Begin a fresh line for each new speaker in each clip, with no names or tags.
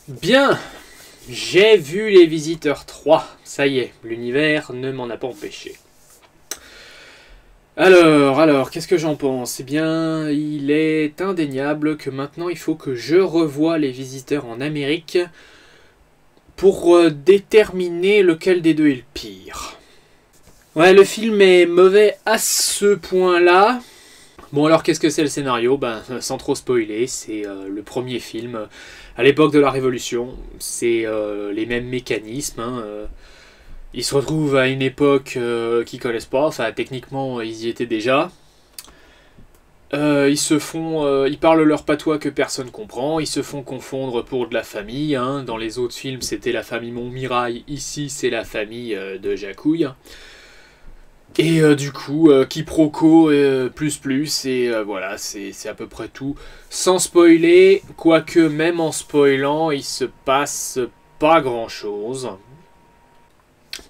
Bien, j'ai vu Les Visiteurs 3. Ça y est, l'univers ne m'en a pas empêché. Alors, qu'est-ce que j'en pense? Eh bien, il est indéniable que maintenant il faut que je revoie Les Visiteurs en Amérique pour déterminer lequel des deux est le pire. Ouais, le film est mauvais à ce point-là. Bon alors qu'est-ce que c'est le scénario? Ben sans trop spoiler, c'est le premier film à l'époque de la Révolution. C'est les mêmes mécanismes. Ils se retrouvent à une époque qu'ils connaissent pas. Enfin techniquement ils y étaient déjà. Ils parlent leur patois que personne comprend. Ils se font confondre pour de la famille. Dans les autres films c'était la famille Montmirail. Ici c'est la famille de Jacouille. Et du coup, quiproquo et voilà, c'est à peu près tout. Sans spoiler, quoique même en spoilant, il se passe pas grand chose.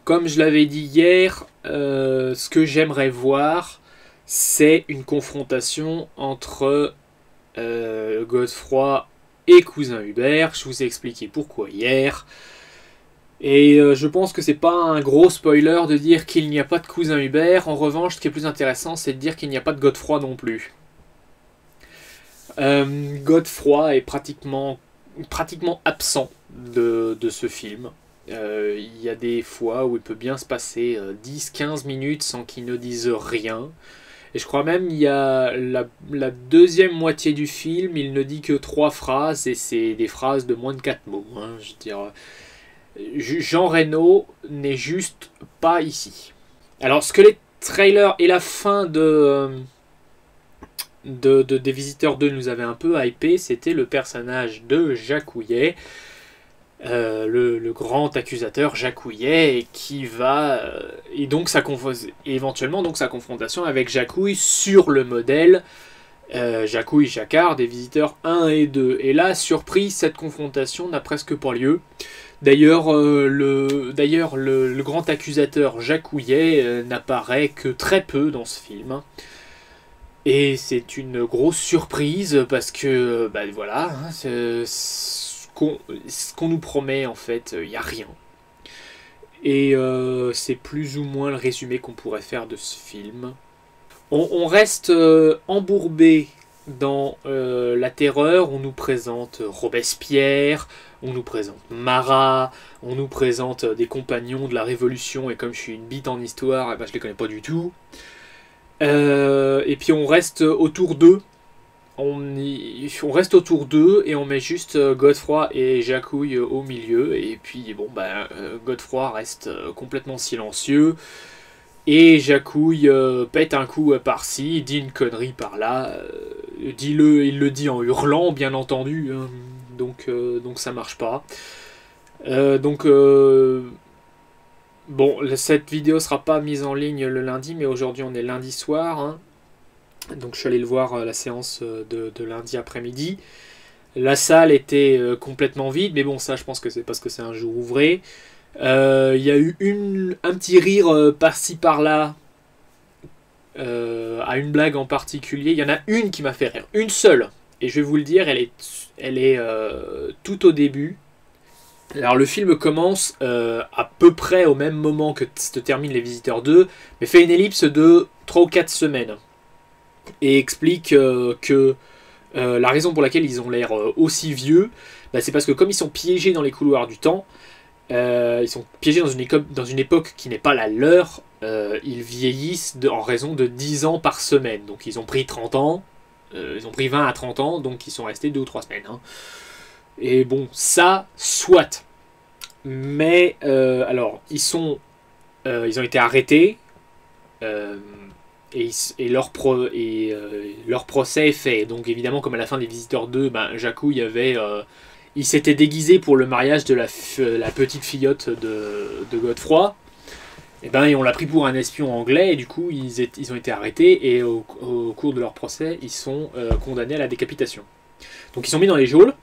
Comme je l'avais dit hier, ce que j'aimerais voir, c'est une confrontation entre Godefroy et Cousin Hubert. Je vous ai expliqué pourquoi hier. Et je pense que c'est pas un gros spoiler de dire qu'il n'y a pas de Cousin Hubert. En revanche, ce qui est plus intéressant, c'est de dire qu'il n'y a pas de Godefroy non plus. Godefroy est pratiquement absent de ce film. Il y a des fois où il peut bien se passer 10-15 minutes sans qu'il ne dise rien. Et je crois même il y a la deuxième moitié du film, il ne dit que 3 phrases, et c'est des phrases de moins de 4 mots. Je veux dire... Jean Reno n'est juste pas ici. Alors, ce que les trailers et la fin des Visiteurs 2 nous avaient un peu hypé, c'était le personnage de Jacouillet, le grand accusateur Jacouillet, qui va... et donc éventuellement donc sa confrontation avec Jacouille sur le modèle Jacouille-Jacquard des Visiteurs 1 et 2. Et là, surprise, cette confrontation n'a presque pas lieu. D'ailleurs, le grand accusateur Jacouillet n'apparaît que très peu dans ce film. Et c'est une grosse surprise parce que, voilà, ce qu'on nous promet, en fait, il n'y a rien. Et c'est plus ou moins le résumé qu'on pourrait faire de ce film. On reste embourbé dans la terreur. On nous présente Robespierre, on nous présente Marat, on nous présente des compagnons de la Révolution, et comme je suis une bite en histoire, je les connais pas du tout. Et puis on reste autour d'eux. On reste autour d'eux et on met juste Godefroy et Jacouille au milieu. Et puis bon, Godefroy reste complètement silencieux. Et Jacouille pète un coup par-ci, dit une connerie par-là. Il le dit en hurlant, bien entendu. Donc ça marche pas. Bon, cette vidéo sera pas mise en ligne le lundi, mais aujourd'hui on est lundi soir. Donc je suis allé le voir la séance de lundi après-midi. La salle était complètement vide, mais bon, ça je pense que c'est parce que c'est un jour ouvré. Il y a eu un petit rire par-ci par-là à une blague en particulier. Il y en a une qui m'a fait rire, une seule. Et je vais vous le dire, elle est tout au début. Alors le film commence à peu près au même moment que se termine Les Visiteurs 2, mais fait une ellipse de 3 ou 4 semaines. Et explique que la raison pour laquelle ils ont l'air aussi vieux, c'est parce que comme ils sont piégés dans les couloirs du temps, ils sont piégés dans une époque qui n'est pas la leur, ils vieillissent en raison de 10 ans par semaine. Donc ils ont pris 30 ans, ils ont pris 20 à 30 ans, donc ils sont restés 2 ou 3 semaines. Et bon, ça, soit. Mais, alors, ils ont été arrêtés, et leur procès est fait. Donc évidemment, comme à la fin des Visiteurs 2, Jacouille il s'était déguisé pour le mariage de la petite fillotte de Godefroy. Et on l'a pris pour un espion anglais, et du coup ils ont été arrêtés, et au cours de leur procès ils sont condamnés à la décapitation. Donc ils sont mis dans les geôles,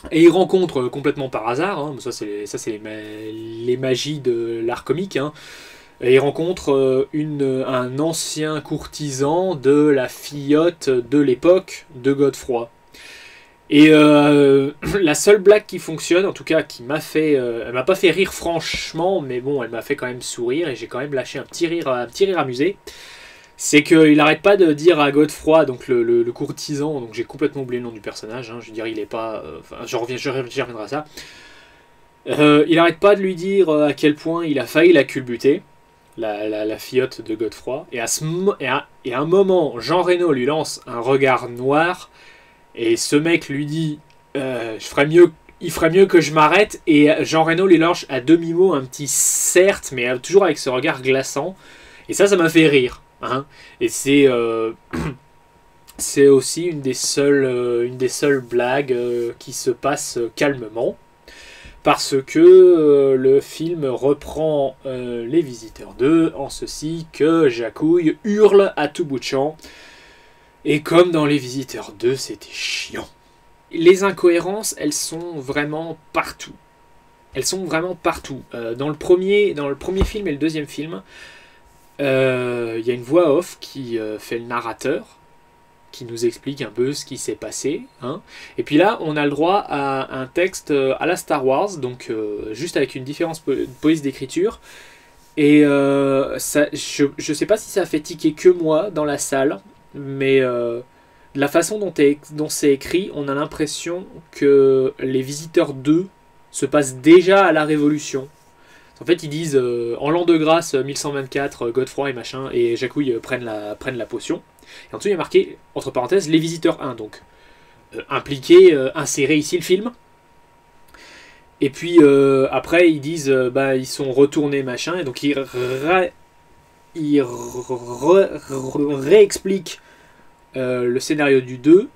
et ils rencontrent complètement par hasard, ça c'est les magies de l'art comique, et ils rencontrent un ancien courtisan de la fillotte de l'époque de Godefroy. Et la seule blague qui fonctionne, en tout cas qui m'a fait... elle m'a pas fait rire franchement, mais bon, elle m'a fait quand même sourire, et j'ai quand même lâché un petit rire amusé. C'est qu'il n'arrête pas de dire à Godefroy, donc le courtisan, donc j'ai complètement oublié le nom du personnage, hein, je veux dire, il est pas... Enfin, j'y reviendrai à ça. Il n'arrête pas de lui dire à quel point il a failli la culbuter, la filleute de Godefroy, et à un moment, Jean Reno lui lance un regard noir, et ce mec lui dit il ferait mieux que je m'arrête, et Jean Reno lui lâche à demi-mot un petit certes, mais toujours avec ce regard glaçant, et ça m'a fait rire. Hein. Et c'est aussi une des seules blagues qui se passe calmement, parce que le film reprend Les Visiteurs 2 en ceci que Jacouille hurle à tout bout de champ, et comme dans Les Visiteurs 2 c'était chiant. Les incohérences, elles sont vraiment partout. Elles sont vraiment partout. Dans le premier film et le deuxième film, y a une voix off qui fait le narrateur, qui nous explique un peu ce qui s'est passé. Hein. Et puis là, on a le droit à un texte à la Star Wars, donc juste avec une différence de police d'écriture. Et je sais pas si ça fait tiquer que moi dans la salle, mais la façon dont c'est écrit, on a l'impression que Les Visiteurs 2 se passent déjà à la Révolution. En fait, ils disent en l'an de grâce 1124, Godefroy et machin, et Jacouille prennent la potion. Et en dessous, il y a marqué, entre parenthèses, Les Visiteurs 1, donc impliqué, inséré ici le film. Et puis après, ils disent, ils sont retournés, machin, et donc ils réexpliquent le scénario du 2.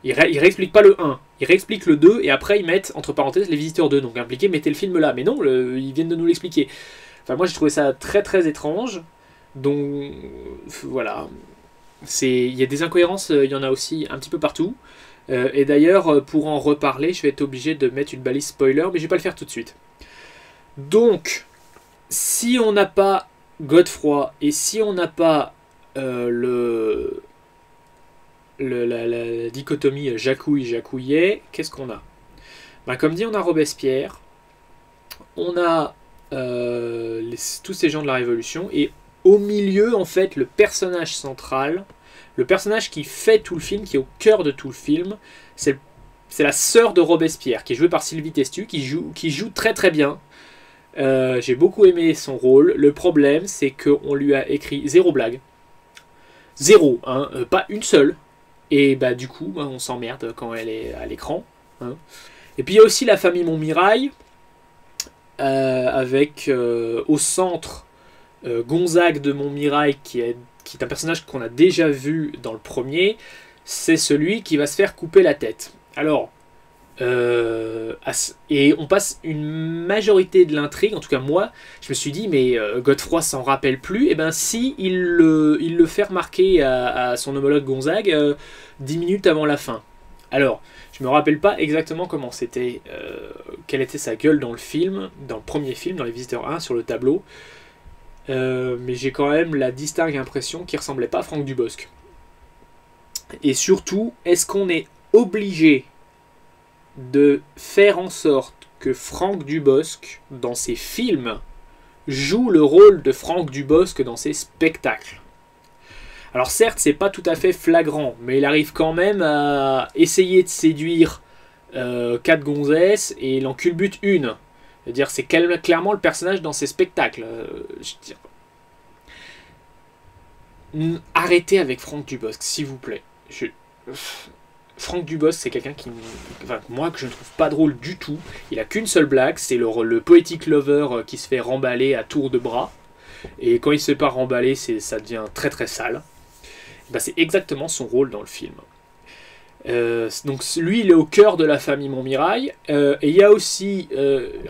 Ils réexpliquent pas le 1, ils réexpliquent le 2, et après ils mettent entre parenthèses Les Visiteurs 2, donc impliqué, mettez le film là. Mais non, ils viennent de nous l'expliquer. Enfin, moi j'ai trouvé ça très très étrange. Donc voilà. Il y a des incohérences, il y en a aussi un petit peu partout. Et d'ailleurs, pour en reparler, je vais être obligé de mettre une balise spoiler, mais je vais pas le faire tout de suite. Donc, si on n'a pas Godefroy, et si on n'a pas la dichotomie Jacouille-Jacouillet, qu'est-ce qu'on a? Comme dit, on a Robespierre, on a tous ces gens de la Révolution, et au milieu, en fait, le personnage central, le personnage qui fait tout le film, qui est au cœur de tout le film, c'est la sœur de Robespierre, qui est jouée par Sylvie Testu, qui joue très très bien. J'ai beaucoup aimé son rôle. Le problème, c'est qu'on lui a écrit zéro blague. Zéro, hein, pas une seule. Et du coup, on s'emmerde quand elle est à l'écran. Hein. Et puis il y a aussi la famille Montmirail, avec au centre Gonzague de Montmirail, qui est un personnage qu'on a déjà vu dans le premier. C'est celui qui va se faire couper la tête. Alors, et on passe une majorité de l'intrigue, en tout cas moi, je me suis dit, mais Godefroy s'en rappelle plus. Et ben si, il le fait remarquer à son homologue Gonzague 10 minutes avant la fin. Alors, je me rappelle pas exactement comment c'était, quelle était sa gueule dans le film, dans le premier film, dans Les Visiteurs 1, sur le tableau. Mais j'ai quand même la distincte impression qu'il ressemblait pas à Franck Dubosc. Et surtout, est-ce qu'on est obligé de faire en sorte que Franck Dubosc, dans ses films, joue le rôle de Franck Dubosc dans ses spectacles? Alors certes, c'est pas tout à fait flagrant, mais il arrive quand même à essayer de séduire 4 gonzesses et il en culbute une. C'est-à-dire, c'est clairement le personnage dans ses spectacles. Arrêtez avec Franck Dubosc, s'il vous plaît. Franck Dubosc, c'est quelqu'un moi, que je ne trouve pas drôle du tout. Il a qu'une seule blague, c'est le poetic lover qui se fait remballer à tour de bras. Et quand il se fait pas remballer, ça devient très très sale. C'est exactement son rôle dans le film. Donc lui, il est au cœur de la famille Montmirail. Et il y a aussi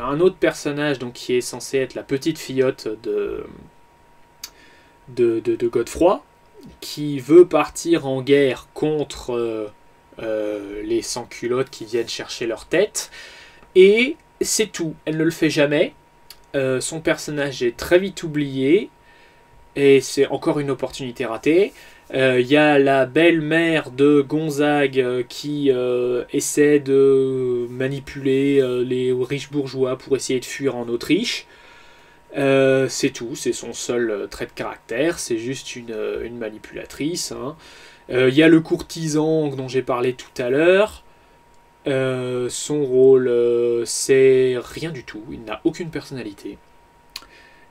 un autre personnage donc, qui est censé être la petite fillotte de Godefroy, qui veut partir en guerre contre les sans-culottes qui viennent chercher leur tête. Et c'est tout. Elle ne le fait jamais. Son personnage est très vite oublié. Et c'est encore une opportunité ratée. Il y a la belle-mère de Gonzague qui essaie de manipuler les riches bourgeois pour essayer de fuir en Autriche. C'est tout, c'est son seul trait de caractère, c'est juste une manipulatrice. Hein. Il y a le courtisan dont j'ai parlé tout à l'heure. Son rôle, c'est rien du tout, il n'a aucune personnalité.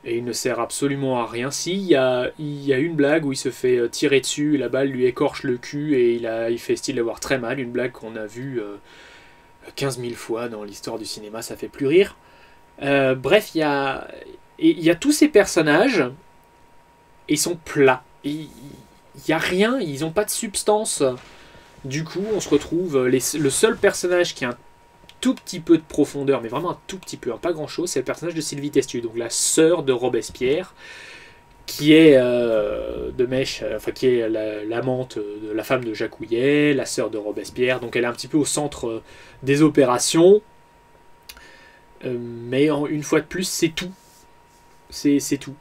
Et il ne sert absolument à rien. Si, il y a une blague où il se fait tirer dessus, et la balle lui écorche le cul, et il fait style d'avoir très mal, une blague qu'on a vue 15 000 fois dans l'histoire du cinéma, ça fait plus rire. Bref, il y a tous ces personnages, et ils sont plats. Il n'y a rien, ils n'ont pas de substance. Du coup, on se retrouve, le seul personnage qui a un tout petit peu de profondeur, mais vraiment un tout petit peu, hein, pas grand chose, c'est le personnage de Sylvie Testu, donc la sœur de Robespierre, qui est qui est l'amante de la femme de Jacques Houillet, la sœur de Robespierre, donc elle est un petit peu au centre des opérations, mais une fois de plus, c'est tout. C'est tout.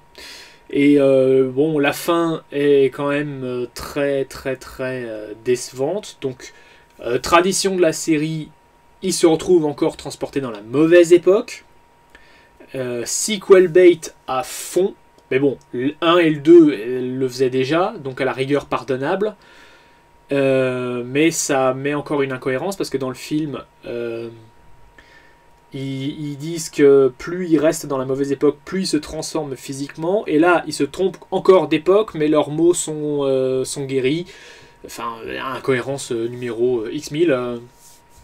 Et bon, la fin est quand même très décevante, donc tradition de la série, il se retrouve encore transporté dans la mauvaise époque. Sequel bait à fond. Mais bon, le 1 et le 2 le faisaient déjà, donc à la rigueur pardonnable. Mais ça met encore une incohérence, parce que dans le film, ils disent que plus ils restent dans la mauvaise époque, plus ils se transforment physiquement. Et là, ils se trompent encore d'époque, mais leurs mots sont guéris. Enfin, incohérence numéro X1000.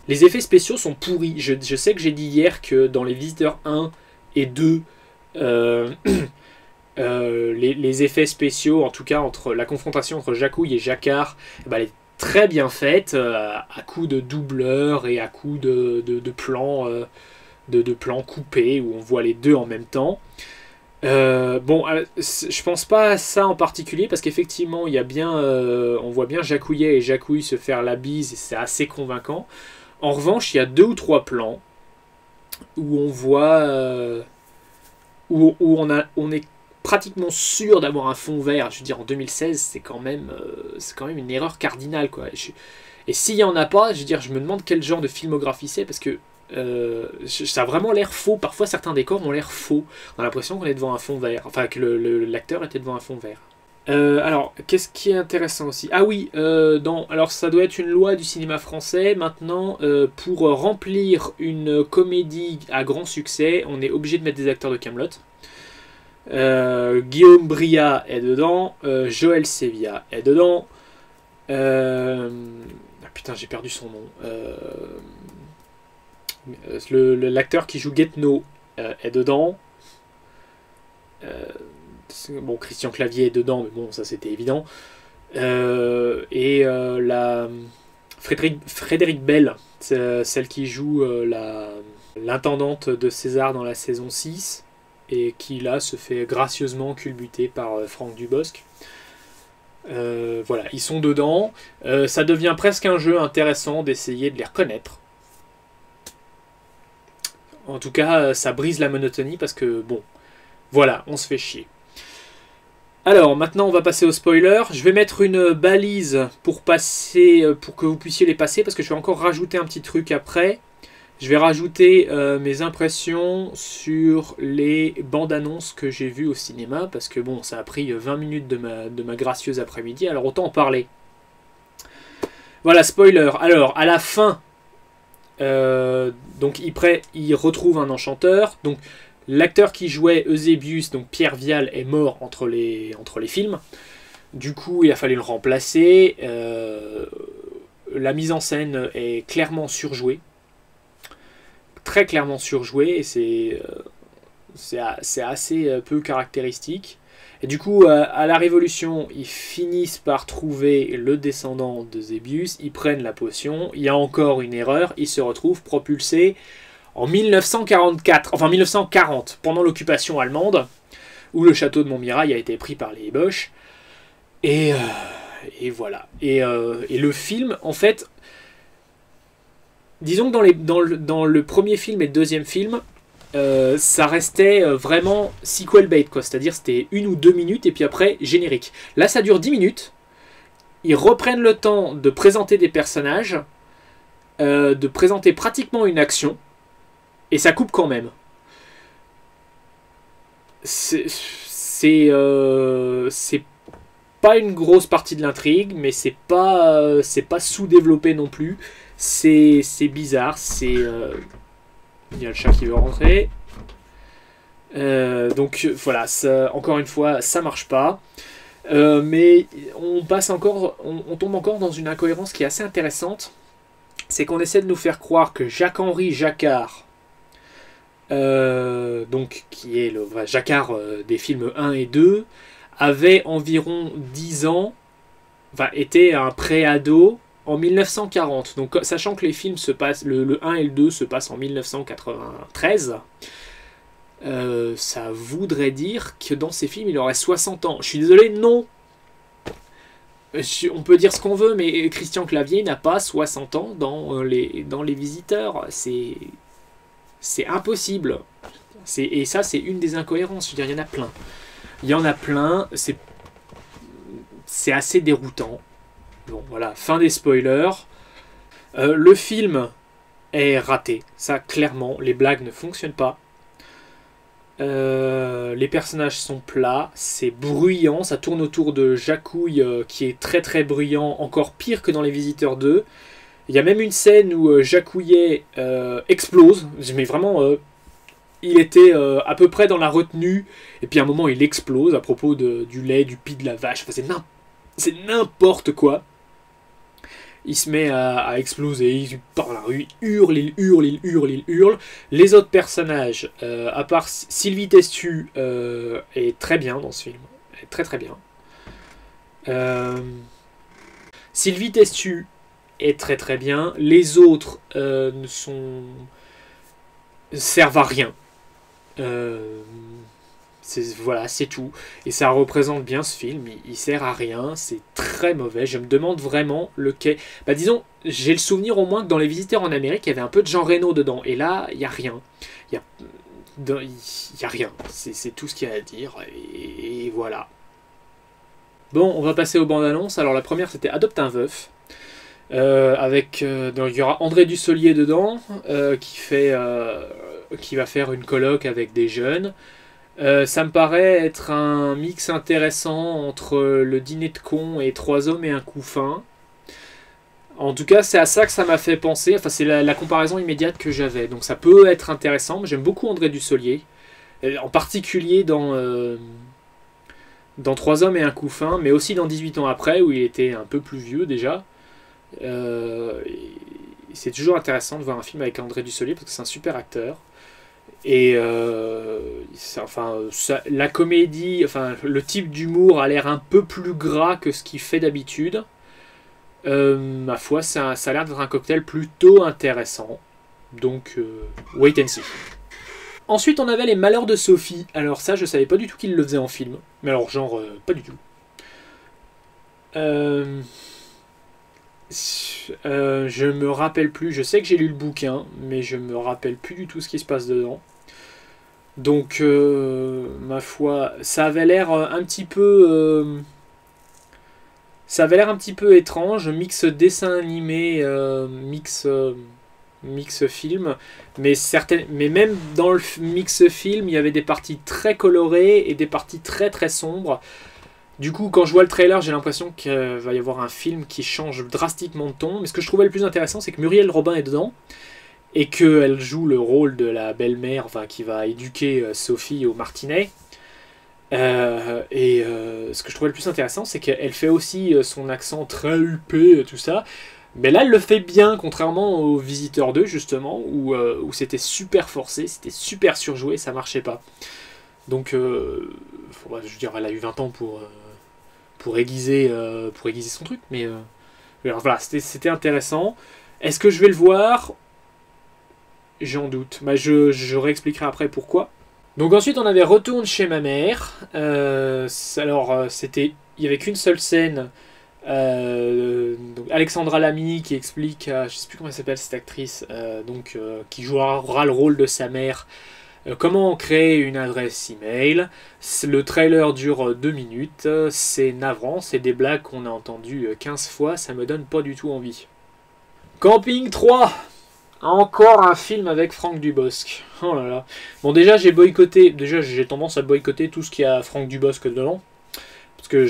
Les effets spéciaux sont pourris. Je sais que j'ai dit hier que dans Les Visiteurs 1 et 2, les effets spéciaux, en tout cas entre la confrontation entre Jacouille et Jacquard, elle est très bien faite, à coups de doubleurs et à coups de plans, de plans coupés, où on voit les deux en même temps. Je pense pas à ça en particulier, parce qu'effectivement, il y a bien, on voit bien Jacouillet et Jacouille se faire la bise, et c'est assez convaincant. En revanche, il y a 2 ou 3 plans où on voit où on est pratiquement sûr d'avoir un fond vert. Je veux dire, en 2016, c'est quand même une erreur cardinale, quoi. Et s'il n'y en a pas, je veux dire, je me demande quel genre de filmographie c'est, parce que ça a vraiment l'air faux. Parfois, certains décors ont l'air faux. On a l'impression qu'on est devant un fond vert, enfin que l'acteur était devant un fond vert. Alors, qu'est-ce qui est intéressant aussi? Ah oui, alors ça doit être une loi du cinéma français. Maintenant, pour remplir une comédie à grand succès, on est obligé de mettre des acteurs de Kaamelott. Guillaume Briat est dedans, Joël Sevilla est dedans. Putain, j'ai perdu son nom. L'acteur qui joue Guetno est dedans. Bon, Christian Clavier est dedans, mais bon, ça c'était évident. Frédéric Bell, celle qui joue l'intendante de César dans la saison 6, et qui là se fait gracieusement culbuter par Franck Dubosc. Voilà, ils sont dedans. Ça devient presque un jeu intéressant d'essayer de les reconnaître. En tout cas, ça brise la monotonie, parce que bon, voilà, on se fait chier. Alors, maintenant, on va passer au spoiler. Je vais mettre une balise pour que vous puissiez les passer, parce que je vais encore rajouter un petit truc après. Je vais rajouter mes impressions sur les bandes annonces que j'ai vues au cinéma, parce que bon, ça a pris 20 minutes de ma gracieuse après-midi, alors autant en parler. Voilà, spoiler. Alors, à la fin, donc il retrouve un enchanteur. Donc, l'acteur qui jouait Eusébius, donc Pierre Vial, est mort entre les films. Du coup, il a fallu le remplacer. La mise en scène est clairement surjouée. Très clairement surjouée, et c'est assez peu caractéristique. Et du coup, à la Révolution, ils finissent par trouver le descendant d'Eusébius, ils prennent la potion, il y a encore une erreur, ils se retrouvent propulsés en 1944, enfin 1940, pendant l'occupation allemande, où le château de Montmirail a été pris par les Boches. Et voilà. Et le film, en fait, disons que dans le premier film et le deuxième film, ça restait vraiment sequel bait, quoi. C'est-à-dire c'était 1 ou 2 minutes et puis après générique. Là, ça dure 10 minutes. ils reprennent le temps de présenter des personnages, de présenter pratiquement une action, et ça coupe quand même. C'est pas une grosse partie de l'intrigue, mais c'est pas sous-développé non plus. C'est bizarre, il y a le chat qui veut rentrer. Donc voilà, encore une fois, ça marche pas. Mais on tombe encore dans une incohérence qui est assez intéressante. C'est qu'on essaie de nous faire croire que Jacques-Henri Jacquard, donc qui est le vrai Jacquard des films 1 et 2, avait environ 10 ans, enfin était un pré-ado en 1940. Donc sachant que les films se passent, le 1 et le 2 se passent en 1993, ça voudrait dire que dans ces films il aurait 60 ans. Je suis désolé, non. On peut dire ce qu'on veut, mais Christian Clavier n'a pas 60 ans dans les Visiteurs. C'est impossible. Et ça, c'est une des incohérences. Je veux dire, il y en a plein. Il y en a plein. C'est assez déroutant. Bon, voilà. Fin des spoilers. Le film est raté. Ça, clairement. Les blagues ne fonctionnent pas. Les personnages sont plats, c'est bruyant, ça tourne autour de Jacouille qui est très très bruyant, encore pire que dans Les Visiteurs 2. Il y a même une scène où Jacouillet explose, mais vraiment il était à peu près dans la retenue, et puis à un moment il explose à propos du lait, du pis de la vache, enfin, c'est n'importe quoi. Il se met à exploser, il part dans la rue, il hurle, il hurle, il hurle, il hurle. Les autres personnages, à part Sylvie Testu, est très bien dans ce film. Elle est très très bien. Sylvie Testu est très très bien. Les autres servent à rien. Voilà, c'est tout. Et ça représente bien ce film. Il sert à rien. C'est très mauvais. Je me demande vraiment lequel. Bah, disons, j'ai le souvenir au moins que dans Les Visiteurs en Amérique, il y avait un peu de Jean Reno dedans. Et là, il n'y a rien. Il y a rien. C'est tout ce qu'il y a à dire. Et voilà. Bon, on va passer aux bandes annonces. Alors, la première, c'était Adopte un veuf. Donc, il y aura André Dussolier dedans, qui va faire une colloque avec des jeunes. Ça me paraît être un mix intéressant entre Le Dîner de cons et Trois hommes et un couffin. En tout cas, c'est à ça que ça m'a fait penser. Enfin, c'est la comparaison immédiate que j'avais. Donc ça peut être intéressant. J'aime beaucoup André Dussolier. En particulier dans Trois hommes et un couffin, mais aussi dans 18 ans après, où il était un peu plus vieux déjà. C'est toujours intéressant de voir un film avec André Dussolier, parce que c'est un super acteur. Et la comédie, enfin le type d'humour a l'air un peu plus gras que ce qu'il fait d'habitude. Ma foi, ça a l'air d'être un cocktail plutôt intéressant. Donc, wait and see. Ensuite, on avait Les Malheurs de Sophie. Alors ça, je savais pas du tout qu'il le faisait en film. Mais alors, genre, pas du tout. Je me rappelle plus. Je sais que j'ai lu le bouquin, mais je me rappelle plus du tout ce qui se passe dedans. Donc, ma foi, ça avait l'air un petit peu... ça avait l'air un petit peu étrange, mix dessin animé, mix film, mais même dans le mix film, il y avait des parties très colorées et des parties très très sombres. Du coup, quand je vois le trailer, j'ai l'impression qu'il va y avoir un film qui change drastiquement de ton. Mais ce que je trouvais le plus intéressant, c'est que Muriel Robin est dedans et qu'elle joue le rôle de la belle-mère, enfin, qui va éduquer Sophie au martinet. Ce que je trouvais le plus intéressant, c'est qu'elle fait aussi son accent très huppé, tout ça. Mais là, elle le fait bien, contrairement aux Visiteurs 2, justement, où c'était super forcé, c'était super surjoué, ça marchait pas. Donc, je veux dire, elle a eu 20 ans pour aiguiser son truc, mais alors voilà, c'était intéressant. Est-ce que je vais le voir? J'en doute. Bah, je réexpliquerai après pourquoi. Donc ensuite, on avait Retourne chez ma mère. Il y avait qu'une seule scène. Donc Alexandra Lamy qui explique, je sais plus comment elle s'appelle cette actrice, qui jouera le rôle de sa mère, Comment créer une adresse email. Le trailer dure 2 minutes. C'est navrant, c'est des blagues qu'on a entendues 15 fois. Ça me donne pas du tout envie. Camping 3. Encore un film avec Franck Dubosc. Oh là là. Bon, déjà, j'ai tendance à boycotter tout ce qui a Franck Dubosc dedans. Parce que,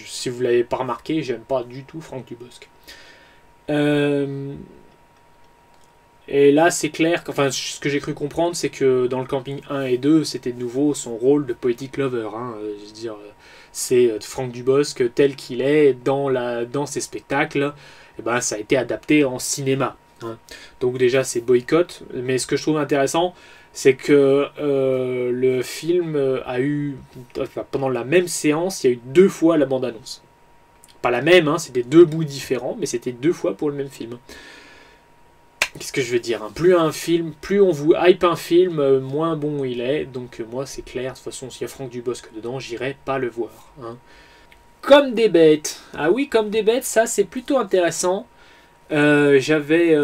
si vous l'avez pas remarqué, j'aime pas du tout Franck Dubosc. Et là, c'est clair, enfin, ce que j'ai cru comprendre, c'est que dans le Camping 1 et 2, c'était de nouveau son rôle de poetic lover. Hein. Je veux dire, c'est Franck Dubosc tel qu'il est dans ses spectacles. Et ben, ça a été adapté en cinéma. Hein. Donc déjà, c'est boycott. Mais ce que je trouve intéressant, c'est que le film a eu, enfin, pendant la même séance, il y a eu 2 fois la bande-annonce. Pas la même, hein, c'était 2 bouts différents, mais c'était 2 fois pour le même film. Qu'est-ce que je veux dire, hein, plus on vous hype un film, moins bon il est. Donc moi, c'est clair, de toute façon, s'il y a Franck Dubosc dedans, j'irai pas le voir. Hein. Comme des bêtes. Ah oui, Comme des bêtes, ça c'est plutôt intéressant. J'avais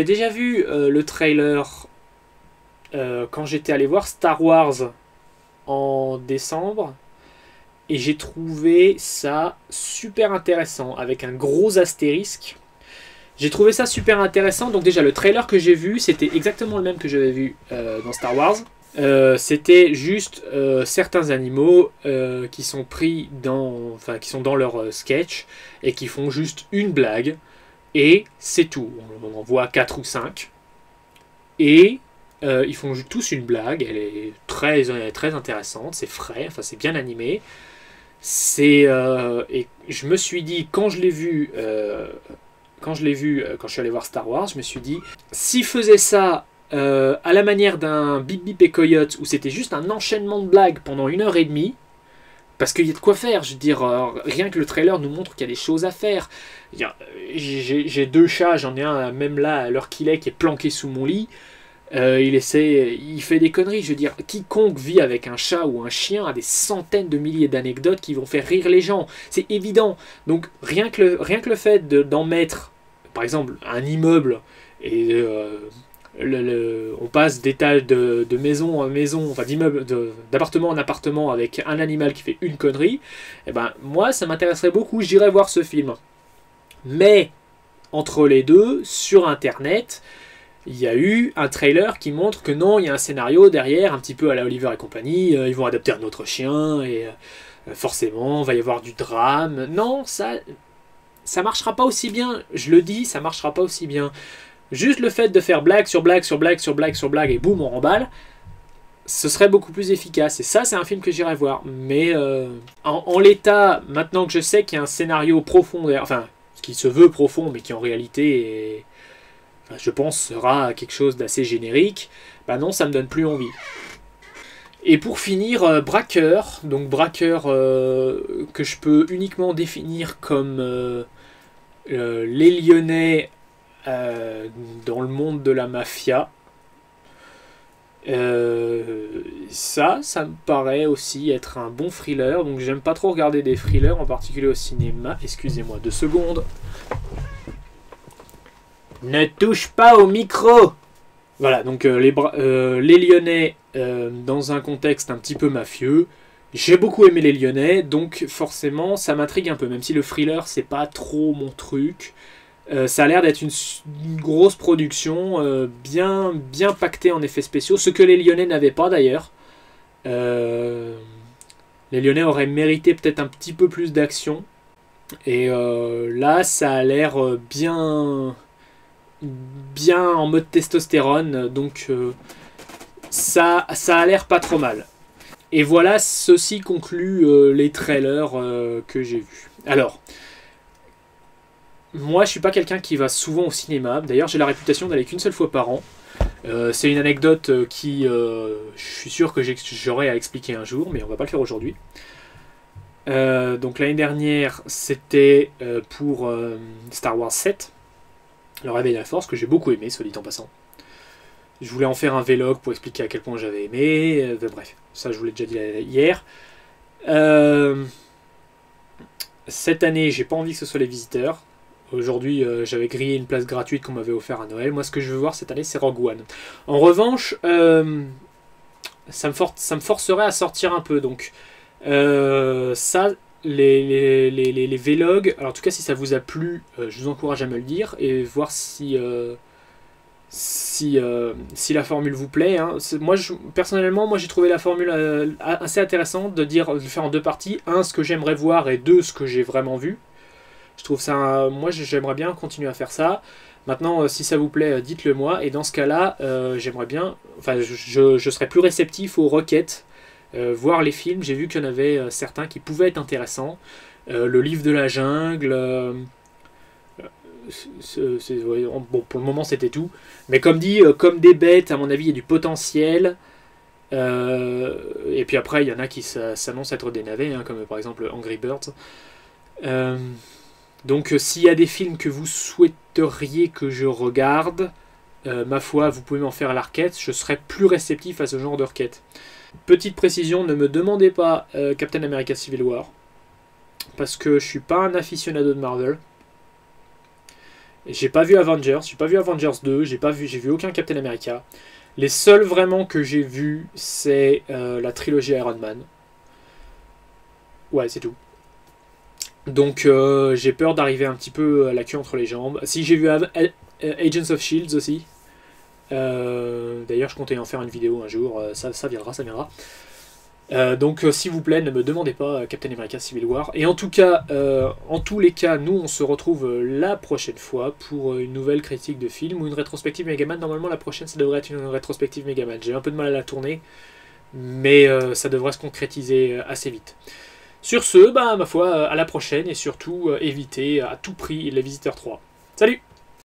déjà vu le trailer quand j'étais allé voir Star Wars en décembre. Et j'ai trouvé ça super intéressant, avec un gros astérisque. J'ai trouvé ça super intéressant. Donc déjà, le trailer que j'ai vu, c'était exactement le même que j'avais vu dans Star Wars. C'était juste certains animaux qui sont pris qui sont dans leur sketch et qui font juste une blague. Et c'est tout. On en voit 4 ou 5. Et ils font tous une blague. Elle est très intéressante. C'est frais. Enfin, c'est bien animé. Et je me suis dit, quand je l'ai vu, quand je suis allé voir Star Wars, je me suis dit, s'ils faisaient ça à la manière d'un Bip Bip et Coyote, où c'était juste un enchaînement de blagues pendant 1h30, parce qu'il y a de quoi faire, je veux dire, rien que le trailer nous montre qu'il y a des choses à faire. J'ai 2 chats, j'en ai un même là, à l'heure qu'il est, qui est planqué sous mon lit. Il fait des conneries, je veux dire, quiconque vit avec un chat ou un chien a des centaines de milliers d'anecdotes qui vont faire rire les gens, c'est évident. Donc rien que le fait d'en mettre, par exemple, un immeuble, et on passe d'étage de maison en maison, enfin d'appartement en appartement avec un animal qui fait une connerie, et ben moi ça m'intéresserait beaucoup, j'irais voir ce film. Mais entre les deux, sur internet, il y a eu un trailer qui montre que non, il y a un scénario derrière, un petit peu à la Oliver et compagnie, ils vont adapter un autre chien, et forcément, il va y avoir du drame. Non, ça marchera pas aussi bien, je le dis, ça marchera pas aussi bien. Juste le fait de faire blague sur blague sur blague sur blague sur blague, et boum, on remballe, ce serait beaucoup plus efficace. Et ça, c'est un film que j'irai voir. Mais en l'état, maintenant que je sais qu'il y a un scénario profond, enfin, qui se veut profond, mais qui en réalité est... je pense sera quelque chose d'assez générique, bah non, ça me donne plus envie. Et pour finir, Braqueur, donc Braqueur que je peux uniquement définir comme les Lyonnais dans le monde de la mafia. Ça me paraît aussi être un bon thriller, donc j'aime pas trop regarder des thrillers, en particulier au cinéma. Excusez-moi 2 secondes. Ne touche pas au micro. Voilà, donc les Lyonnais dans un contexte un petit peu mafieux. J'ai beaucoup aimé les Lyonnais, donc forcément ça m'intrigue un peu, même si le thriller c'est pas trop mon truc. Ça a l'air d'être une grosse production, bien pactée en effets spéciaux, ce que les Lyonnais n'avaient pas d'ailleurs. Les Lyonnais auraient mérité peut-être un petit peu plus d'action. Et là, ça a l'air bien en mode testostérone, donc ça a l'air pas trop mal. Et voilà, ceci conclut les trailers que j'ai vus. Alors, moi je suis pas quelqu'un qui va souvent au cinéma, d'ailleurs j'ai la réputation d'aller qu'une seule fois par an. C'est une anecdote qui, je suis sûr que j'aurai à expliquer un jour, mais on va pas le faire aujourd'hui. Donc l'année dernière, c'était pour Star Wars 7, Le Réveil de la Force, que j'ai beaucoup aimé, soit dit en passant. Je voulais en faire un vlog pour expliquer à quel point j'avais aimé, bref, ça je vous l'ai déjà dit hier. Cette année, j'ai pas envie que ce soit Les Visiteurs. Aujourd'hui, j'avais grillé une place gratuite qu'on m'avait offert à Noël. Moi, ce que je veux voir cette année, c'est Rogue One. En revanche, ça me forcerait à sortir un peu. Donc ça, les vlogs, alors en tout cas si ça vous a plu, je vous encourage à me le dire et voir si la formule vous plaît. Hein. Personnellement, moi j'ai trouvé la formule assez intéressante de faire en deux parties. Un, ce que j'aimerais voir, et deux, ce que j'ai vraiment vu. Je trouve ça, moi j'aimerais bien continuer à faire ça. Maintenant, si ça vous plaît, dites-le moi. Et dans ce cas-là, j'aimerais bien, enfin, je serais plus réceptif aux requêtes, voir les films. J'ai vu qu'il y en avait certains qui pouvaient être intéressants. Le livre de la jungle. Bon, pour le moment, c'était tout. Mais comme dit, comme des bêtes, à mon avis, il y a du potentiel. Et puis après, il y en a qui s'annoncent être des navets, hein, comme par exemple Angry Birds. Donc s'il y a des films que vous souhaiteriez que je regarde, ma foi, vous pouvez m'en faire la requête, je serai plus réceptif à ce genre de requête. Petite précision, ne me demandez pas Captain America Civil War, parce que je suis pas un aficionado de Marvel. J'ai pas vu Avengers, j'ai pas vu Avengers 2, j'ai vu aucun Captain America. Les seuls vraiment que j'ai vus, c'est la trilogie Iron Man. Ouais, c'est tout. Donc j'ai peur d'arriver un petit peu à la queue entre les jambes. Si j'ai vu Agents of Shields aussi. D'ailleurs je comptais en faire une vidéo un jour. Ça viendra, ça viendra. Donc s'il vous plaît, ne me demandez pas Captain America Civil War. Et en tout cas, en tous les cas, nous on se retrouve la prochaine fois pour une nouvelle critique de film ou une rétrospective Megaman. Normalement la prochaine ça devrait être une rétrospective Megaman. J'ai un peu de mal à la tourner, mais ça devrait se concrétiser assez vite. Sur ce, bah, ma foi, à la prochaine et surtout évitez à tout prix les Visiteurs 3. Salut!